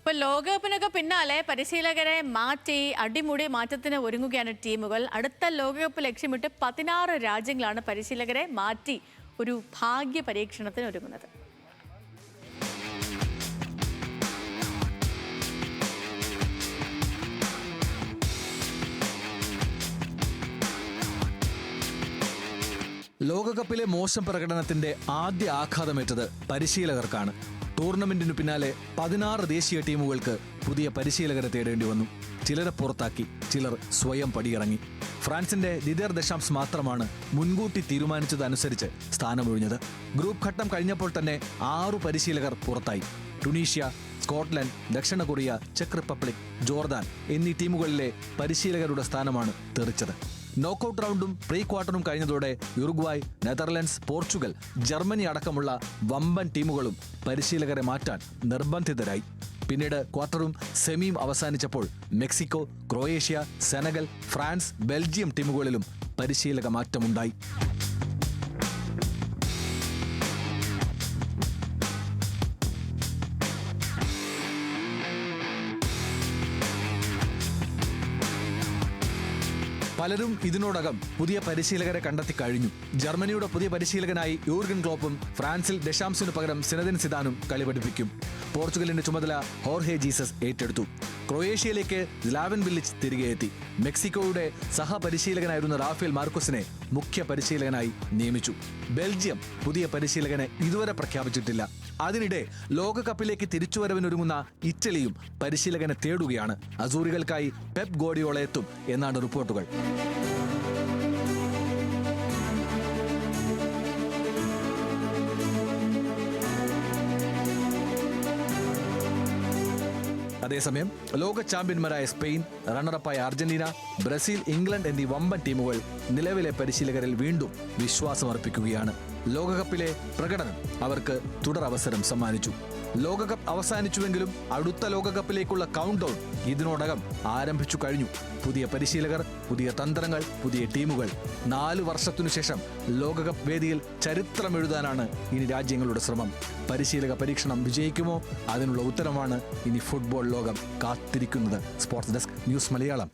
ഇപ്പോൾ ലോകകപ്പിനൊക്കെ പിന്നാലെ പരിശീലകരെ മാറ്റി അടിമുടി മാറ്റത്തിന് ഒരുങ്ങുകയാണ് ടീമുകൾ. അടുത്ത ലോകകപ്പ് ലക്ഷ്യമിട്ട് 16 രാജ്യങ്ങളാണ് പരിശീലകരെ മാറ്റി ഒരു ഭാഗ്യ പരീക്ഷണത്തിന് ഒരുങ്ങുന്നത്. ലോകകപ്പിലെ മോശം പ്രകടനത്തിന്റെ ആദ്യ ആഘാതമേറ്റത് പരിശീലകർക്കാണ്. ടൂർണമെന്റിനു പിന്നാലെ 16 ദേശീയ ടീമുകൾക്ക് പുതിയ പരിശീലകരെ തേടേണ്ടി വന്നു. ചിലരെ പുറത്താക്കി, ചിലർ സ്വയം പടിയിറങ്ങി. ഫ്രാൻസിന്റെ ദിദിയർ ദശാംസ് മാത്രമാണ് മുൻകൂട്ടി തീരുമാനിച്ചതനുസരിച്ച് സ്ഥാനമൊഴിഞ്ഞത്. ഗ്രൂപ്പ് ഘട്ടം കഴിഞ്ഞപ്പോൾ തന്നെ 6 പരിശീലകർ പുറത്തായി. ടുണീഷ്യ, സ്കോട്ട്ലൻഡ്, ദക്ഷിണ കൊറിയ, ചെക്ക് റിപ്പബ്ലിക്, ജോർദാൻ എന്നീ ടീമുകളിലെ പരിശീലകരുടെ സ്ഥാനമാണ് തെറിച്ചത്. നോക്കൌട്ട് റൗണ്ടും പ്രീ ക്വാർട്ടറും കഴിഞ്ഞതോടെ യുറുഗ്വായ്, നെതർലൻഡ്സ്, പോർച്ചുഗൽ, ജർമ്മനി അടക്കമുള്ള വമ്പൻ ടീമുകളും പരിശീലകരെ മാറ്റാൻ നിർബന്ധിതരായി. പിന്നീട് ക്വാർട്ടറും സെമിയും അവസാനിച്ചപ്പോൾ Mexico, Croatia, Senegal, France, Belgium ടീമുകളിലും പരിശീലക മാറ്റമുണ്ടായി. പലരും ഇതിനോടകം പുതിയ പരിശീലകരെ കണ്ടെത്തി കഴിഞ്ഞു. ജർമ്മനിയുടെ പുതിയ പരിശീലകനായി യൂർഗൻ ക്ലോപ്പും ഫ്രാൻസിൽ ദശാംസിനു പകരം സിനദിൻ സിദാനും കളി പഠിപ്പിക്കും. പോർച്ചുഗലിന്റെ ചുമതല ഹോർഹെ ജീസസ് ഏറ്റെടുത്തു. ക്രൊയേഷ്യയിലേക്ക് സ്ലാവൻ ബില്ലിച്ച് തിരികെ എത്തി. മെക്സിക്കോയുടെ സഹപരിശീലകനായിരുന്ന റാഫേൽ മാർക്കോസിനെ മുഖ്യ പരിശീലകനായി നിയമിച്ചു. ബെൽജിയം പുതിയ പരിശീലകനെ ഇതുവരെ പ്രഖ്യാപിച്ചിട്ടില്ല. അതിനിടെ ലോകകപ്പിലേക്ക് തിരിച്ചുവരവിനൊരുങ്ങുന്ന ഇറ്റലിയും പരിശീലകനെ തേടുകയാണ്. അസൂറികൾക്കായി പെപ് ഗോഡിയോള എത്തും എന്നാണ് റിപ്പോർട്ടുകൾ. അതേസമയം ലോക ചാമ്പ്യന്മാരായ സ്പെയിൻ, റണ്ണറപ്പായ അർജന്റീന, ബ്രസീൽ, ഇംഗ്ലണ്ട് എന്നീ വമ്പൻ ടീമുകൾ നിലവിലെ പരിശീലകരിൽ വീണ്ടും വിശ്വാസമർപ്പിക്കുകയാണ്. ലോകകപ്പിലെ പ്രകടനം അവർക്ക് തുടരവസരം സമ്മാനിച്ചു. ലോകകപ്പ് അവസാനിച്ചുവെങ്കിലും അടുത്ത ലോകകപ്പിലേക്കുള്ള കൗണ്ട് ഡൗൺ ഇതിനോടകം ആരംഭിച്ചു കഴിഞ്ഞു. പുതിയ പരിശീലകർ, പുതിയ തന്ത്രങ്ങൾ, പുതിയ ടീമുകൾ. 4 വർഷത്തിനു ശേഷം ലോകകപ്പ് വേദിയിൽ ചരിത്രമെഴുതാനാണ് ഇനി രാജ്യങ്ങളുടെ ശ്രമം. പരിശീലക പരീക്ഷണം വിജയിക്കുമോ? അതിനുള്ള ഉത്തരമാണ് ഇനി ഫുട്ബോൾ ലോകം കാത്തിരിക്കുന്നത്. Sports desk, news Malayalam.